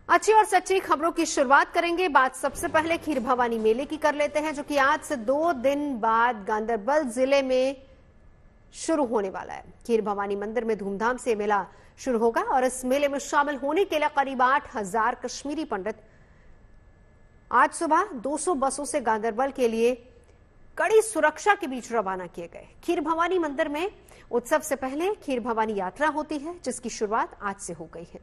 अच्छी और सच्ची खबरों की शुरुआत करेंगे। बात सबसे पहले खीर भवानी मेले की कर लेते हैं, जो कि आज से 2 दिन बाद गांधरबल जिले में शुरू होने वाला है। खीर भवानी मंदिर में धूमधाम से मेला शुरू होगा और इस मेले में शामिल होने के लिए करीब 8,000 कश्मीरी पंडित आज सुबह 200 बसों से गांधरबल के लिए कड़ी सुरक्षा के बीच रवाना किए गए। खीर भवानी मंदिर में उत्सव से पहले खीर भवानी यात्रा होती है, जिसकी शुरुआत आज से हो गई है।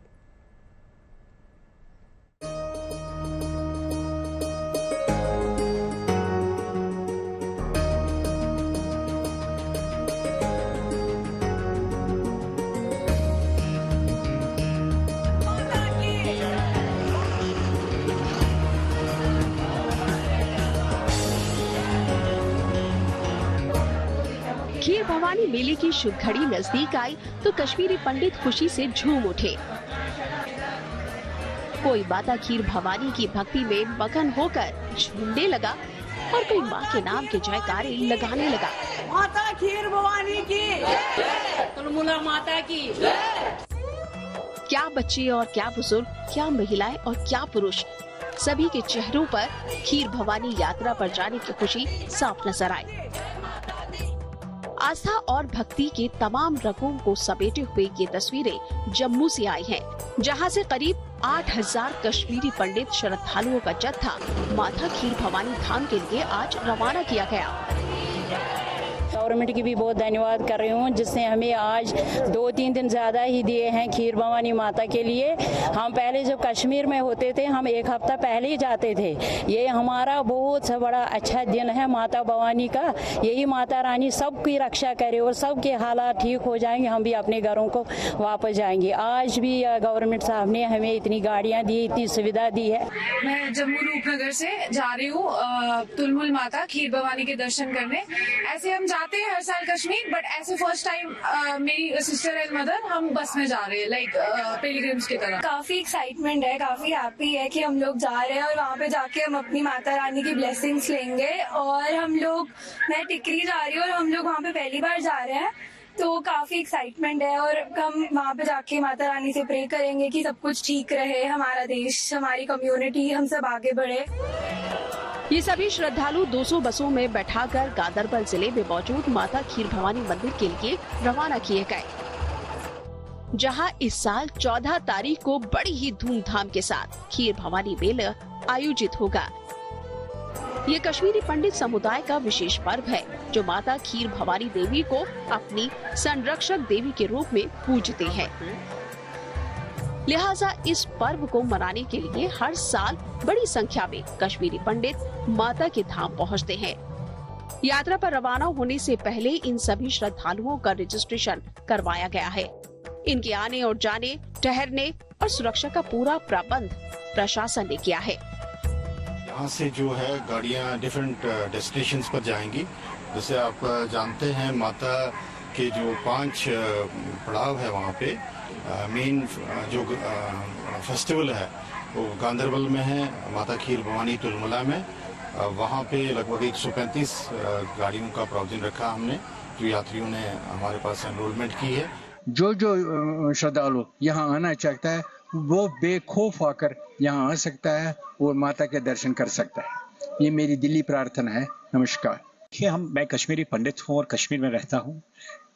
खीर भवानी मेले की शुभ घड़ी नजदीक आई तो कश्मीरी पंडित खुशी से झूम उठे। कोई माता खीर भवानी की भक्ति में मगन होकर झूमने लगा और कोई माँ के नाम के जयकारे लगाने लगा। माता खीर भवानी की, तुलमुला माता की। क्या बच्चे और क्या बुजुर्ग, क्या महिलाएं और क्या पुरुष, सभी के चेहरों पर खीर भवानी यात्रा पर जाने की खुशी साफ नजर आई। आस्था और भक्ति के तमाम रंगों को समेटे हुए ये तस्वीरें जम्मू से आई हैं, जहां से करीब 8,000 कश्मीरी पंडित श्रद्धालुओं का जत्था माता खीर भवानी धाम के लिए आज रवाना किया गया। गवर्नमेंट की भी बहुत धन्यवाद कर रही हूँ, जिसने हमें आज 2-3 दिन ज्यादा ही दिए हैं खीर भवानी माता के लिए। हम पहले जब कश्मीर में होते थे, हम 1 हफ्ता पहले ही जाते थे। ये हमारा बहुत सा बड़ा अच्छा दिन है माता भवानी का। यही माता रानी सबकी रक्षा करे और सबके हालात ठीक हो जाएंगे, हम भी अपने घरों को वापस जाएंगे। आज भी गवर्नमेंट साहब ने हमें इतनी गाड़ियाँ दी, इतनी सुविधा दी है। मैं जम्मू रूपनगर से जा रही हूँ तुलमुल माता खीर भवानी के दर्शन करने। ऐसे हम जाते हैं हर साल कश्मीर, बट ऐसे फर्स्ट टाइम मेरी सिस्टर एंड मदर हम बस में जा रहे हैं, लाइक पिलग्रिम्स की तरह। काफी एक्साइटमेंट है, काफी हैप्पी है कि हम लोग जा रहे हैं और वहाँ पे जाके हम अपनी माता रानी की ब्लेसिंग्स लेंगे। और मैं टिकरी जा रही हूँ और हम लोग वहाँ पे पहली बार जा रहे हैं, तो काफी एक्साइटमेंट है। और हम वहाँ पे जाके माता रानी से प्रे करेंगे कि सब कुछ ठीक रहे, हमारा देश, हमारी कम्युनिटी, हम सब आगे बढ़े। ये सभी श्रद्धालु 200 बसों में बैठाकर गांधरबल जिले में मौजूद माता खीर भवानी मंदिर के लिए रवाना किए गए, जहां इस साल 14 तारीख को बड़ी ही धूमधाम के साथ खीर भवानी मेला आयोजित होगा। ये कश्मीरी पंडित समुदाय का विशेष पर्व है, जो माता खीर भवानी देवी को अपनी संरक्षक देवी के रूप में पूजते हैं। लिहाजा इस पर्व को मनाने के लिए हर साल बड़ी संख्या में कश्मीरी पंडित माता के धाम पहुंचते हैं। यात्रा पर रवाना होने से पहले इन सभी श्रद्धालुओं का रजिस्ट्रेशन करवाया गया है। इनके आने और जाने, ठहरने और सुरक्षा का पूरा प्रबंध प्रशासन ने किया है। यहाँ से जो है गाड़ियाँ डिफरेंट डेस्टिनेशंस पर जाएंगी। जैसे आप जानते हैं, माता के जो 5 पड़ाव है वहाँ पे, मेन जो फेस्टिवल है वो गांधरबल में है, माता खीर भवानी तुलमुला में। वहाँ पे लगभग 135 गाड़ियों का प्रोविजन रखा हमने, जो यात्रियों ने हमारे पास एनरोलमेंट की है। जो श्रद्धालु यहाँ आना चाहता है वो बेखौफ आकर यहाँ आ सकता है और माता के दर्शन कर सकता है। ये मेरी दिली प्रार्थना है। नमस्कार। मैं कश्मीरी पंडित हूँ और कश्मीर में रहता हूँ।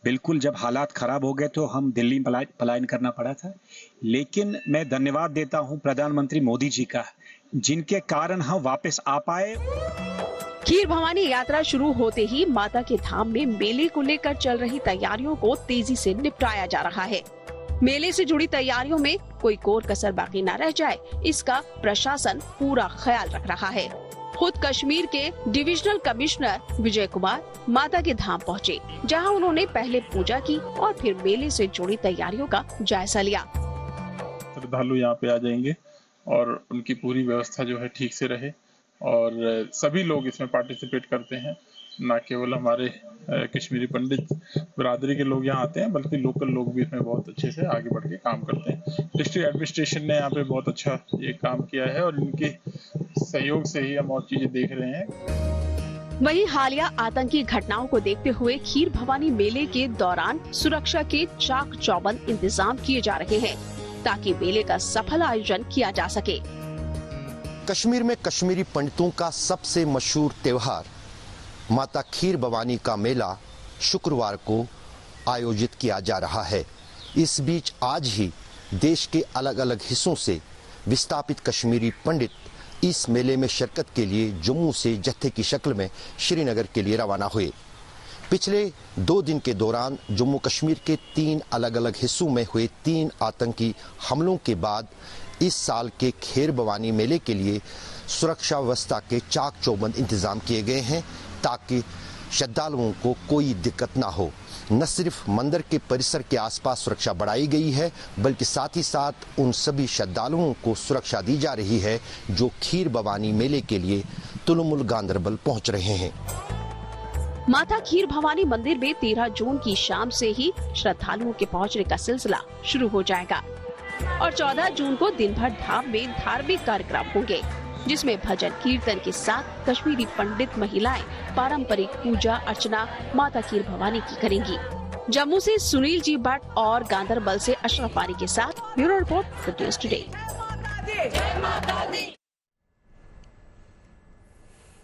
बिल्कुल जब हालात खराब हो गए तो हम दिल्ली पलायन करना पड़ा था, लेकिन मैं धन्यवाद देता हूँ प्रधानमंत्री मोदी जी का, जिनके कारण हम वापस आ पाए। खीर भवानी यात्रा शुरू होते ही माता के धाम में मेले को लेकर चल रही तैयारियों को तेजी से निपटाया जा रहा है। मेले से जुड़ी तैयारियों में कोई कोर कसर बाकी न रह जाए, इसका प्रशासन पूरा ख्याल रख रहा है। खुद कश्मीर के डिविजनल कमिश्नर विजय कुमार माता के धाम पहुंचे, जहां उन्होंने पहले पूजा की और फिर मेले से जुड़ी तैयारियों का जायजा लिया। श्रद्धालु यहाँ पे आ जाएंगे और उनकी पूरी व्यवस्था जो है ठीक से रहे, और सभी लोग इसमें पार्टिसिपेट करते हैं। न केवल हमारे कश्मीरी पंडित बिरादरी के लोग यहाँ आते हैं, बल्कि लोकल लोग भी इसमें बहुत अच्छे से आगे बढ़ के काम करते हैं। डिस्ट्रिक्ट एडमिनिस्ट्रेशन ने यहाँ पे बहुत अच्छा ये काम किया है और इनके सहयोग से ही हम और चीजें देख रहे हैं। वहीं हालिया आतंकी घटनाओं को देखते हुए खीर भवानी मेले के दौरान सुरक्षा के चाक चौबंद इंतजाम किए जा रहे हैं। ताकि मेले का सफल आयोजन किया जा सके। कश्मीर में कश्मीरी पंडितों का सबसे मशहूर त्योहार माता खीर भवानी का मेला शुक्रवार को आयोजित किया जा रहा है। इस बीच आज ही देश के अलग अलग हिस्सों से विस्थापित कश्मीरी पंडित इस मेले में शिरकत के लिए जम्मू से जत्थे की शक्ल में श्रीनगर के लिए रवाना हुए। पिछले 2 दिन के दौरान जम्मू कश्मीर के 3 अलग अलग हिस्सों में हुए 3 आतंकी हमलों के बाद इस साल के खीर भवानी मेले के लिए सुरक्षा व्यवस्था के चाक चौबंद इंतजाम किए गए हैं ताकि श्रद्धालुओं को कोई दिक्कत ना हो। न सिर्फ मंदिर के परिसर के आसपास सुरक्षा बढ़ाई गई है, बल्कि साथ ही साथ उन सभी श्रद्धालुओं को सुरक्षा दी जा रही है जो खीर भवानी मेले के लिए तुलमुल गांदरबल पहुंच रहे हैं। माता खीर भवानी मंदिर में 13 जून की शाम से ही श्रद्धालुओं के पहुंचने का सिलसिला शुरू हो जाएगा और 14 जून को दिन भर धाम में धार्मिक कार्यक्रम होंगे, जिसमें भजन कीर्तन के साथ कश्मीरी पंडित महिलाएं पारंपरिक पूजा अर्चना माता खीर भवानी की करेंगी। जम्मू से सुनील जी भट्ट और गांदरबल से अशरफ पारी के साथ bureau report the news today.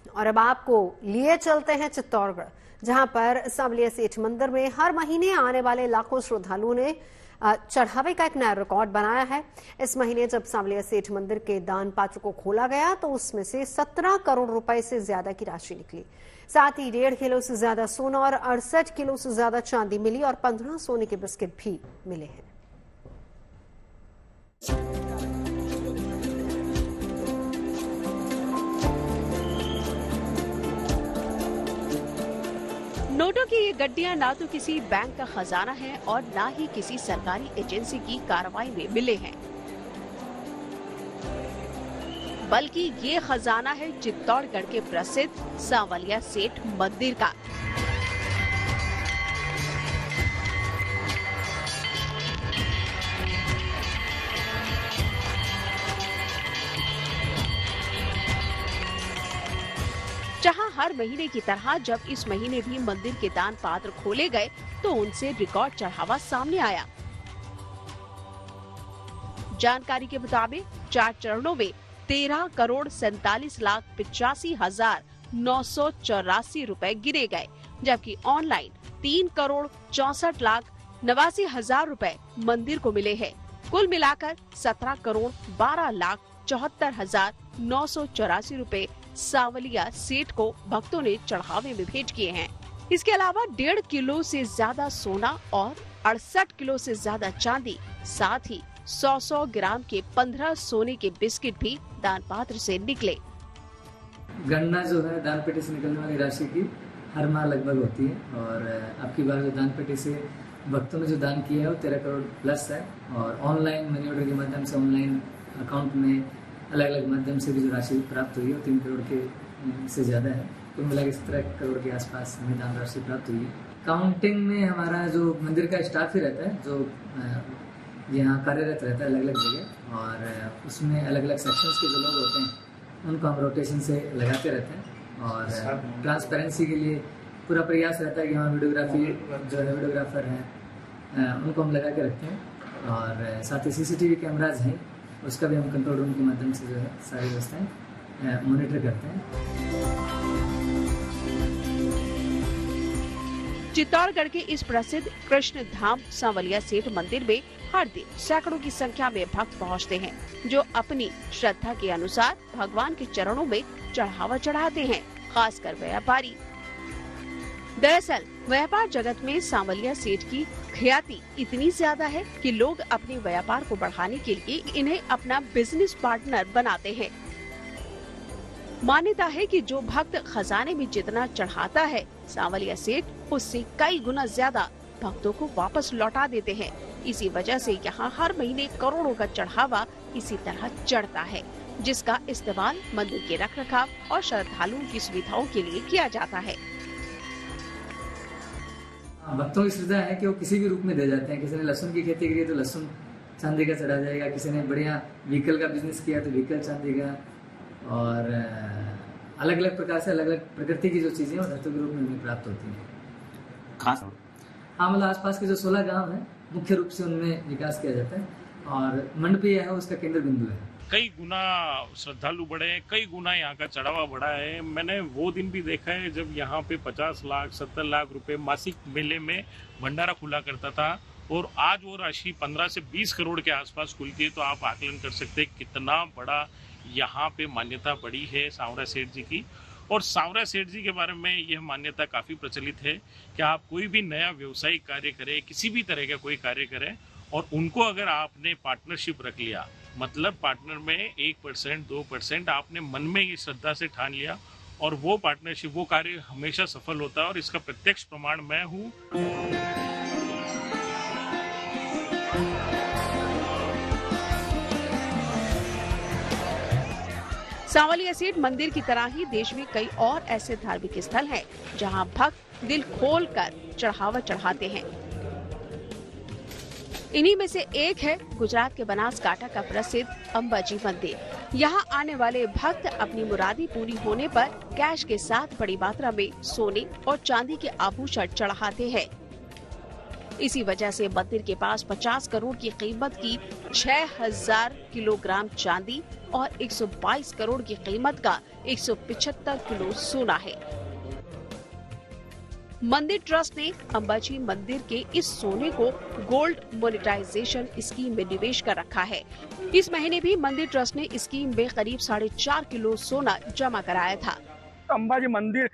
और अब आपको लिए चलते हैं चित्तौड़गढ़, जहां पर सांवलिया सेठ मंदिर में हर महीने आने वाले लाखों श्रद्धालुओं ने चढ़ावे का एक नया रिकॉर्ड बनाया है। इस महीने जब सांवलिया सेठ मंदिर के दान पात्र को खोला गया तो उसमें से 17 करोड़ रुपए से ज्यादा की राशि निकली। साथ ही 1.5 किलो से ज्यादा सोना और 68 किलो से ज्यादा चांदी मिली और 15 सोने के बिस्किट भी मिले हैं। नोटों की ये गड्डियां ना तो किसी बैंक का खजाना है और ना ही किसी सरकारी एजेंसी की कार्रवाई में मिले हैं, बल्कि ये खजाना है चित्तौड़गढ़ के प्रसिद्ध सांवलिया सेठ मंदिर का। जहां हर महीने की तरह जब इस महीने भी मंदिर के दान पात्र खोले गए तो उनसे रिकॉर्ड चढ़ावा सामने आया। जानकारी के मुताबिक 4 चरणों में 13 करोड़ 47,85,984 रुपए गिने गए, जबकि ऑनलाइन 3 करोड़ 64,89,000 रुपए मंदिर को मिले हैं। कुल मिलाकर 17 करोड़ 12,74,984 रुपए सांवलिया सेठ को भक्तों ने चढ़ावे में भेंट किए हैं। इसके अलावा 1.5 किलो से ज्यादा सोना और 68 किलो से ज्यादा चांदी, साथ ही 100 ग्राम के 15 सोने के बिस्किट भी दान पात्र से निकले। गणना जो है दान पेटी से निकलने वाली राशि की हर माह लगभग होती है और आपकी बार जो दान पेटी से भक्तों ने जो दान किया है वो 13 करोड़ प्लस है और ऑनलाइन मनी ऑर्डर के माध्यम से ऑनलाइन अकाउंट में अलग अलग माध्यम से भी जो राशि प्राप्त हुई है 3 करोड़ के से ज़्यादा है। कुल मिला के 17 करोड़ के आसपास हमें दान राशि प्राप्त हुई है। काउंटिंग में हमारा जो मंदिर का स्टाफ ही रहता है जो यहाँ कार्यरत रहता है अलग अलग जगह और उसमें अलग अलग सेक्शंस के जो लोग होते हैं उनको हम रोटेशन से लगाते रहते हैं और ट्रांसपेरेंसी के लिए पूरा प्रयास रहता है कि वहाँ वीडियोग्राफी जो है वीडियोग्राफर हैं उनको हम लगा के रखते हैं और साथ ही CCTV कैमराज हैं, उसका भी हम कंट्रोल रूम के माध्यम से जो है सारी व्यवस्थाएं मॉनिटर करते हैं। चित्तौड़गढ़ के इस प्रसिद्ध कृष्ण धाम सांवलिया सेठ मंदिर में हर दिन सैकड़ों की संख्या में भक्त पहुंचते हैं, जो अपनी श्रद्धा के अनुसार भगवान के चरणों में चढ़ावा चढ़ाते हैं, खासकर व्यापारी। दरअसल व्यापार जगत में सांवलिया सेठ की ख्याति इतनी ज्यादा है कि लोग अपने व्यापार को बढ़ाने के लिए इन्हें अपना बिजनेस पार्टनर बनाते हैं। मान्यता है कि जो भक्त खजाने में जितना चढ़ाता है, सांवलिया सेठ उससे कई गुना ज्यादा भक्तों को वापस लौटा देते हैं। इसी वजह से यहाँ हर महीने करोड़ों का चढ़ावा इसी तरह चढ़ता है, जिसका इस्तेमाल मंदिर के रखरखाव और श्रद्धालुओं की सुविधाओं के लिए किया जाता है। भक्तों की श्रद्धा है कि वो किसी भी रूप में दे जाते हैं। किसी ने लहसुन की खेती की तो लहसुन चांदी का चढ़ा जाएगा, किसी ने बढ़िया व्हीकल का बिजनेस किया तो व्हीकल चांदी का, और अलग अलग प्रकार से अलग अलग प्रकृति की जो चीजें वो धातु के रूप में हमें प्राप्त होती हैं। खास हाँ, मतलब आसपास के जो 16 गांव हैं मुख्य रूप से उनमें विकास किया जाता है। और मंडपीय है उसका केंद्र बिंदु है। कई गुना श्रद्धालु बढ़े हैं, कई गुना यहाँ का चढ़ावा बढ़ा है। मैंने वो दिन भी देखा है जब यहाँ पे 50 लाख 70 लाख रुपए मासिक मेले में भंडारा खुला करता था और आज वो राशि 15 से 20 करोड़ के आसपास खुलती है। तो आप आकलन कर सकते हैं कितना बड़ा यहाँ पे मान्यता बढ़ी है सांवरा सेठ जी की। और सांवरा सेठ जी के बारे में यह मान्यता काफी प्रचलित है कि आप कोई भी नया व्यवसायिक कार्य करें, किसी भी तरह का कोई कार्य करें और उनको अगर आपने पार्टनरशिप रख लिया, मतलब पार्टनर में 1% 2% आपने मन में ये श्रद्धा से ठान लिया और वो पार्टनरशिप, वो कार्य हमेशा सफल होता है और इसका प्रत्यक्ष प्रमाण मैं हूँ। सांवलिया सेठ मंदिर की तरह ही देश में कई और ऐसे धार्मिक स्थल हैं जहां भक्त दिल खोलकर चढ़ावा चढ़ाते हैं। इन्हीं में से एक है गुजरात के बनासकांठा का प्रसिद्ध अंबाजी मंदिर। यहां आने वाले भक्त अपनी मुरादी पूरी होने पर कैश के साथ बड़ी मात्रा में सोने और चांदी के आभूषण चढ़ाते हैं। इसी वजह से मंदिर के पास 50 करोड़ की कीमत की 6000 किलोग्राम चांदी और 122 करोड़ की कीमत का 175 किलो सोना है। मंदिर ट्रस्ट ने अंबाजी मंदिर के इस सोने को गोल्ड मोनेटाइजेशन स्कीम में निवेश कर रखा है। इस महीने भी मंदिर ट्रस्ट ने स्कीम में करीब 4.5 किलो सोना जमा कराया था। अंबाजी मंदिर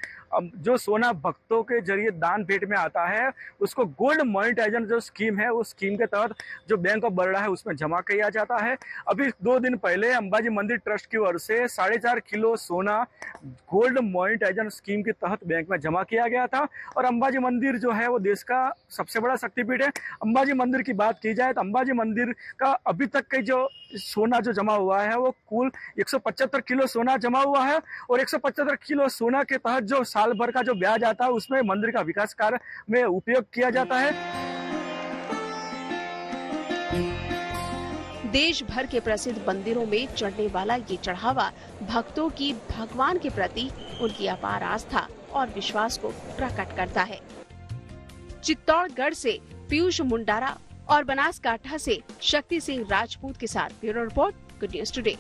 जो सोना भक्तों के जरिए दान भेंट में आता है उसको गोल्ड मोनेटाइजेशन जो स्कीम है उस स्कीम के तहत जो बैंक ऑफ बड़ौदा है उसमें जमा किया जाता है। अभी 2 दिन पहले अंबाजी मंदिर ट्रस्ट की ओर से 4.5 किलो सोना गोल्ड मोनेटाइजेशन स्कीम के तहत बैंक में जमा किया गया था। और अंबाजी मंदिर जो है वो देश का सबसे बड़ा शक्तिपीठ है। अंबाजी मंदिर की बात की जाए तो अंबाजी मंदिर का अभी तक के जो सोना जो जमा हुआ है वो कुल 175 किलो सोना जमा हुआ है और 175 किलो सोना के तहत जो साल भर का जो ब्याज आता है उसमें मंदिर का विकास कार्य में उपयोग किया जाता है। देश भर के प्रसिद्ध मंदिरों में चढ़ने वाला ये चढ़ावा भक्तों की भगवान के प्रति उनकी अपार आस्था और विश्वास को प्रकट करता है। चित्तौड़गढ़ से पीयूष मुंडारा और बनासकांठा से शक्ति सिंह राजपूत के साथ bureau report, good news today.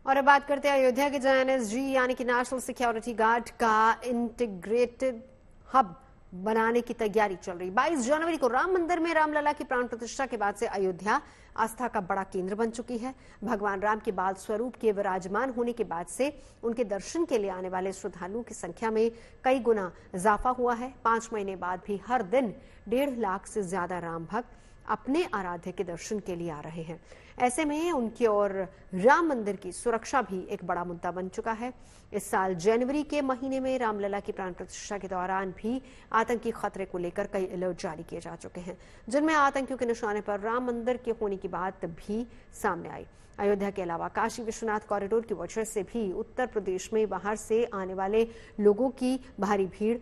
और अब बात करते हैं अयोध्या के जहां एनएसजी यानी कि नेशनल सिक्योरिटी गार्ड का इंटीग्रेटेड हब बनाने की तैयारी चल रही। 22 जनवरी को राम मंदिर में रामलला की प्राण प्रतिष्ठा के बाद से अयोध्या आस्था का बड़ा केंद्र बन चुकी है। भगवान राम के बाल स्वरूप के विराजमान होने के बाद से उनके दर्शन के लिए आने वाले श्रद्धालुओं की संख्या में कई गुना इजाफा हुआ है। 5 महीने बाद भी हर दिन 1.5 लाख से ज्यादा राम भक्त अपने आराध्य के दर्शन के लिए आ रहे हैं। ऐसे में उनकी और राम मंदिर की सुरक्षा भी एक बड़ा मुद्दा बन चुका है। इस साल जनवरी के महीने में रामलला की प्राण प्रतिष्ठा के दौरान भी आतंकी खतरे को लेकर कई अलर्ट जारी किए जा चुके हैं, जिनमें आतंकियों के निशाने पर राम मंदिर के होने की बात भी सामने आई। अयोध्या के अलावा काशी विश्वनाथ कॉरिडोर की वजह से भी उत्तर प्रदेश में बाहर से आने वाले लोगों की भारी भीड़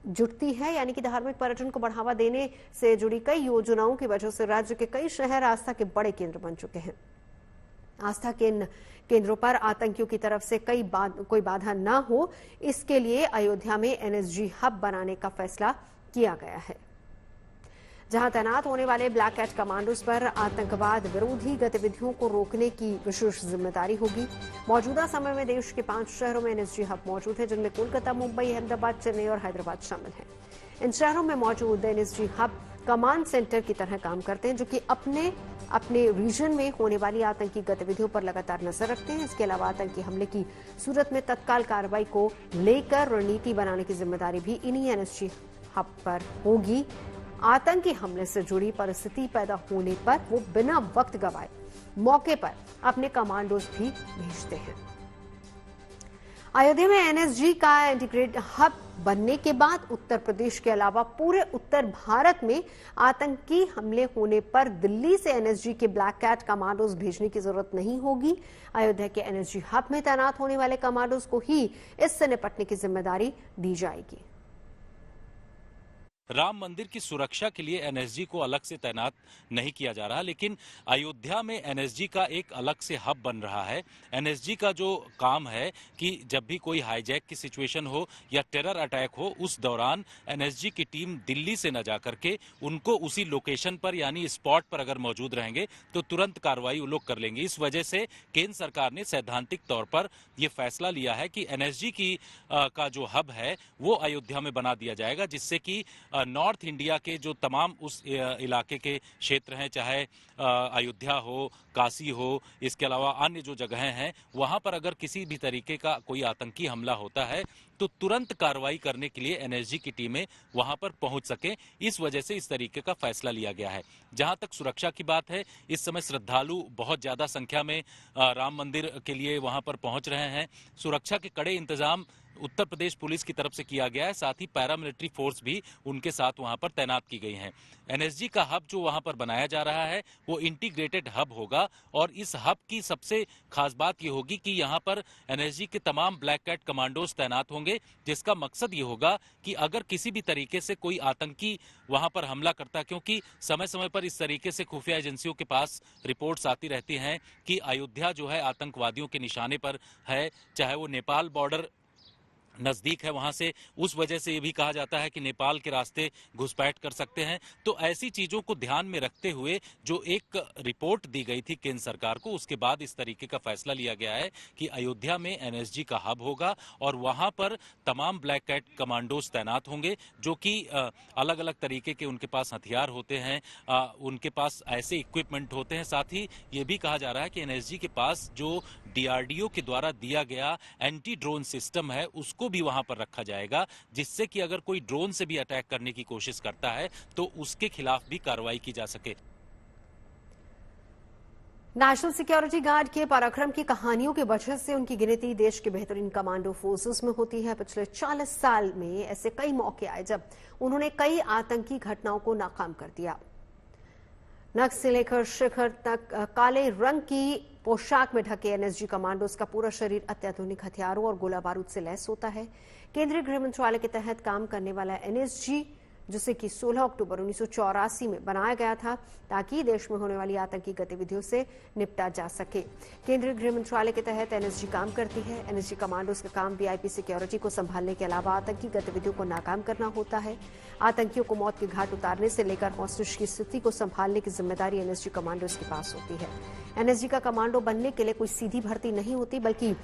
जुटती है, यानी कि धार्मिक पर्यटन को बढ़ावा देने से जुड़ी कई योजनाओं की वजह से राज्य के कई शहर आस्था के बड़े केंद्र बन चुके हैं। आस्था के इन केंद्रों पर आतंकियों की तरफ से कोई बाधा न हो, इसके लिए अयोध्या में एनएसजी हब बनाने का फैसला किया गया है, जहां तैनात होने वाले ब्लैक कैट कमांडोज पर आतंकवाद विरोधी गतिविधियों को रोकने की विशेष जिम्मेदारी होगी। मौजूदा समय में देश के 5 शहरों में एनएसजी हब मौजूद है, जिनमें कोलकाता, मुंबई, अहमदाबाद, चेन्नई और हैदराबाद शामिल हैं। इन शहरों में मौजूद एनएसजी हब कमांड सेंटर की तरह काम करते हैं, जो कि अपने रीजन में होने वाली आतंकी गतिविधियों पर लगातार नजर रखते हैं। इसके अलावा आतंकी हमले की सूरत में तत्काल कार्रवाई को लेकर रणनीति बनाने की जिम्मेदारी भी इन्हीं एनएसजी हब पर होगी। आतंकी हमले से जुड़ी परिस्थिति पैदा होने पर वो बिना वक्त गवाए मौके पर अपने कमांडोज भी भेजते हैं। अयोध्या में एनएसजी का इंटीग्रेटेड हब बनने के बाद उत्तर प्रदेश के अलावा पूरे उत्तर भारत में आतंकी हमले होने पर दिल्ली से एनएसजी के ब्लैक कैट कमांडोज भेजने की जरूरत नहीं होगी। अयोध्या के एनएसजी हब में तैनात होने वाले कमांडोज को ही इससे निपटने की जिम्मेदारी दी जाएगी। राम मंदिर की सुरक्षा के लिए एनएसजी को अलग से तैनात नहीं किया जा रहा, लेकिन अयोध्या में एनएसजी का एक अलग से हब बन रहा है। एनएसजी का जो काम है कि जब भी कोई हाईजैक की सिचुएशन हो या टेरर अटैक हो, उस दौरान एनएसजी की टीम दिल्ली से न जाकर के उनको उसी लोकेशन पर यानी स्पॉट पर अगर मौजूद रहेंगे तो तुरंत कार्रवाई वो लोग कर लेंगे। इस वजह से केंद्र सरकार ने सैद्धांतिक तौर पर यह फैसला लिया है कि एनएसजी का जो हब है वो अयोध्या में बना दिया जाएगा, जिससे कि नॉर्थ इंडिया के जो तमाम उस इलाके के क्षेत्र हैं, चाहे अयोध्या हो, काशी हो, इसके अलावा अन्य जो जगहें हैं, वहां पर अगर किसी भी तरीके का कोई आतंकी हमला होता है तो तुरंत कार्रवाई करने के लिए एनएसजी की टीमें वहां पर पहुंच सके। इस वजह से इस तरीके का फैसला लिया गया है। जहां तक सुरक्षा की बात है, इस समय श्रद्धालु बहुत ज्यादा संख्या में राम मंदिर के लिए वहां पर पहुंच रहे हैं। सुरक्षा के कड़े इंतजाम उत्तर प्रदेश पुलिस की तरफ से किया गया है, साथ ही पैरामिलिट्री फोर्स भी उनके साथ वहां पर तैनात की गई हैं। एनएसजी का हब जो वहां पर बनाया जा रहा है वो इंटीग्रेटेड हब होगा, और इस हब की सबसे खास बात ये होगी कि यहां पर एनएसजी के तमाम ब्लैक कैट कमांडोज तैनात होंगे, जिसका मकसद ये होगा कि अगर किसी भी तरीके से कोई आतंकी वहां पर हमला करता, क्योंकि समय समय पर इस तरीके से खुफिया एजेंसियों के पास रिपोर्ट्स आती रहती हैं कि अयोध्या जो है आतंकवादियों के निशाने पर है, चाहे वो नेपाल बॉर्डर नजदीक है वहां से, उस वजह से ये भी कहा जाता है कि नेपाल के रास्ते घुसपैठ कर सकते हैं। तो ऐसी चीजों को ध्यान में रखते हुए जो एक रिपोर्ट दी गई थी केंद्र सरकार को, उसके बाद इस तरीके का फैसला लिया गया है कि अयोध्या में एनएसजी का हब होगा और वहां पर तमाम ब्लैक कैट कमांडोज तैनात होंगे, जो कि अलग अलग तरीके के उनके पास हथियार होते हैं, उनके पास ऐसे इक्विपमेंट होते हैं। साथ ही ये भी कहा जा रहा है कि एनएसजी के पास जो डीआरडीओ के द्वारा दिया गया एंटी ड्रोन सिस्टम है उसको भी वहां पर रखा जाएगा, जिससे कि अगर कोई ड्रोन से भी अटैक करने की कोशिश करता है तो उसके खिलाफ भी कार्रवाई की जा सके। नेशनल सिक्योरिटी गार्ड के पराक्रम की कहानियों की वजह से उनकी गिनती देश के बेहतरीन कमांडो फोर्सेस में होती है। पिछले 40 साल में ऐसे कई मौके आए जब उन्होंने कई आतंकी घटनाओं को नाकाम कर दिया। नख से लेकर शिखर तक काले रंग की पोशाक में ढके एनएसजी कमांडोज का पूरा शरीर अत्याधुनिक हथियारों और गोला बारूद से लैस होता है। केंद्रीय गृह मंत्रालय के तहत काम करने वाला एनएसजी, जिसे कि 16 अक्टूबर 1984 में बनाया गया था ताकि देश में होने वाली आतंकी गतिविधियों से निपटा जा सके। केंद्रीय गृह मंत्रालय के तहत एनएसजी काम करती है। एनएसजी कमांडोज का काम वीआईपी सिक्योरिटी को संभालने के अलावा आतंकी गतिविधियों को नाकाम करना होता है। आतंकियों को मौत के घाट उतारने से लेकर हॉस्टेज की स्थिति को संभालने की जिम्मेदारी एनएसजी कमांडोज के पास होती है। एनएसजी का कमांडो बनने के लिए कोई सीधी भर्ती नहीं होती, बल्कि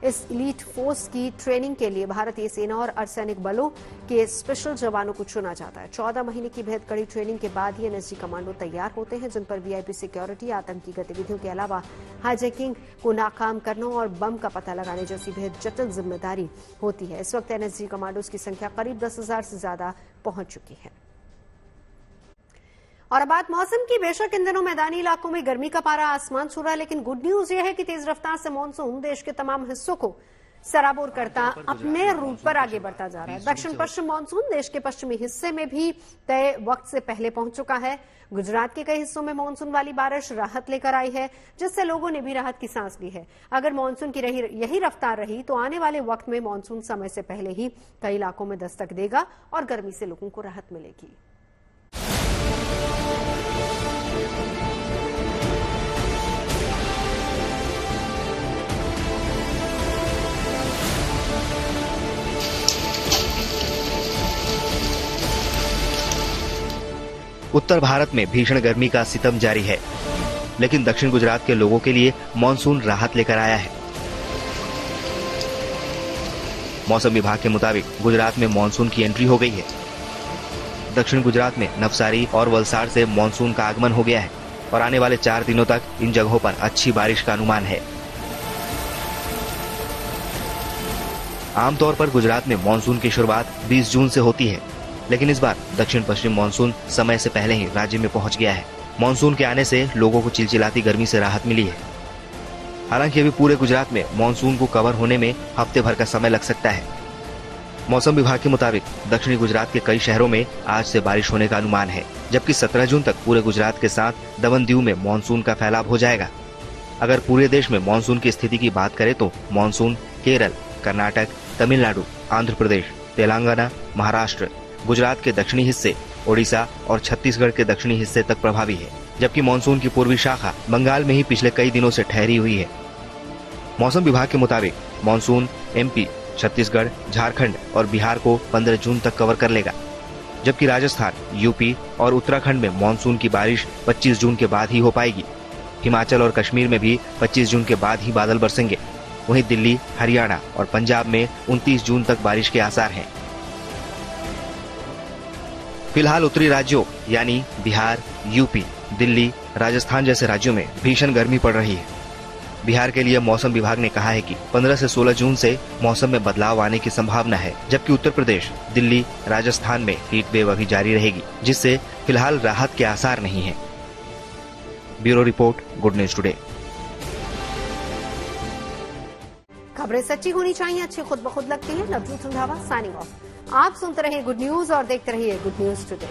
इस इलीट फोर्स की ट्रेनिंग के लिए भारतीय सेना और अर्धसैनिक बलों के स्पेशल जवानों को चुना जाता है। 14 महीने की बेहद कड़ी ट्रेनिंग के बाद ही एनएसजी कमांडो तैयार होते हैं, जिन पर वीआईपी सिक्योरिटी, आतंकी गतिविधियों के अलावा हाईजैकिंग को नाकाम करना और बम का पता लगाने जैसी बेहद जटिल जिम्मेदारी होती है। इस वक्त एनएसजी कमांडोज की संख्या करीब 10,000 से ज्यादा पहुंच चुकी है। और अब बात मौसम की। बेशक इन दिनों मैदानी इलाकों में गर्मी का पारा आसमान छू रहा है, लेकिन गुड न्यूज यह है कि तेज रफ्तार से मानसून देश के तमाम हिस्सों को सराबोर करता अपने रूट पर आगे बढ़ता जा रहा है। दक्षिण पश्चिम मानसून देश के पश्चिमी हिस्से में भी तय वक्त से पहले पहुंच चुका है। गुजरात के कई हिस्सों में मानसून वाली बारिश राहत लेकर आई है, जिससे लोगों ने भी राहत की सांस ली है। अगर मानसून की यही रफ्तार रही तो आने वाले वक्त में मानसून समय से पहले ही कई इलाकों में दस्तक देगा और गर्मी से लोगों को राहत मिलेगी। उत्तर भारत में भीषण गर्मी का सितम जारी है, लेकिन दक्षिण गुजरात के लोगों के लिए मानसून राहत लेकर आया है। मौसम विभाग के मुताबिक गुजरात में मानसून की एंट्री हो गई है। दक्षिण गुजरात में नवसारी और वलसाड़ से मानसून का आगमन हो गया है और आने वाले 4 दिनों तक इन जगहों पर अच्छी बारिश का अनुमान है। आमतौर पर गुजरात में मानसून की शुरुआत 20 जून से होती है, लेकिन इस बार दक्षिण पश्चिम मानसून समय से पहले ही राज्य में पहुंच गया है। मानसून के आने से लोगों को चिलचिलाती गर्मी से राहत मिली है। हालांकि अभी पूरे गुजरात में मानसून को कवर होने में हफ्ते भर का समय लग सकता है। मौसम विभाग के मुताबिक दक्षिणी गुजरात के कई शहरों में आज से बारिश होने का अनुमान है, जबकि 17 जून तक पूरे गुजरात के साथ दमन दीव में मानसून का फैलाव हो जाएगा। अगर पूरे देश में मानसून की स्थिति की बात करें तो मानसून केरल, कर्नाटक, तमिलनाडु, आंध्र प्रदेश, तेलंगाना, महाराष्ट्र, गुजरात के दक्षिणी हिस्से, ओडिशा और छत्तीसगढ़ के दक्षिणी हिस्से तक प्रभावी है, जबकि मानसून की पूर्वी शाखा बंगाल में ही पिछले कई दिनों से ठहरी हुई है। मौसम विभाग के मुताबिक मानसून एमपी, छत्तीसगढ़, झारखंड और बिहार को 15 जून तक कवर कर लेगा, जबकि राजस्थान, यूपी और उत्तराखंड में मानसून की बारिश 25 जून के बाद ही हो पाएगी। हिमाचल और कश्मीर में भी 25 जून के बाद ही बादल बरसेंगे। वहीं दिल्ली, हरियाणा और पंजाब में 29 जून तक बारिश के आसार हैं। फिलहाल उत्तरी राज्यों यानी बिहार, यूपी, दिल्ली, राजस्थान जैसे राज्यों में भीषण गर्मी पड़ रही है। बिहार के लिए मौसम विभाग ने कहा है कि 15 से 16 जून से मौसम में बदलाव आने की संभावना है, जबकि उत्तर प्रदेश, दिल्ली, राजस्थान में हीट वेव अभी जारी रहेगी, जिससे फिलहाल राहत के आसार नहीं है। Bureau report, good news today. खबरें सच्ची होनी चाहिए, अच्छी खुद ब खुद लगती है। Navjeet Randhawa signing off. आप सुनते रहिए गुड न्यूज और देखते रहिए गुड न्यूज टुडे।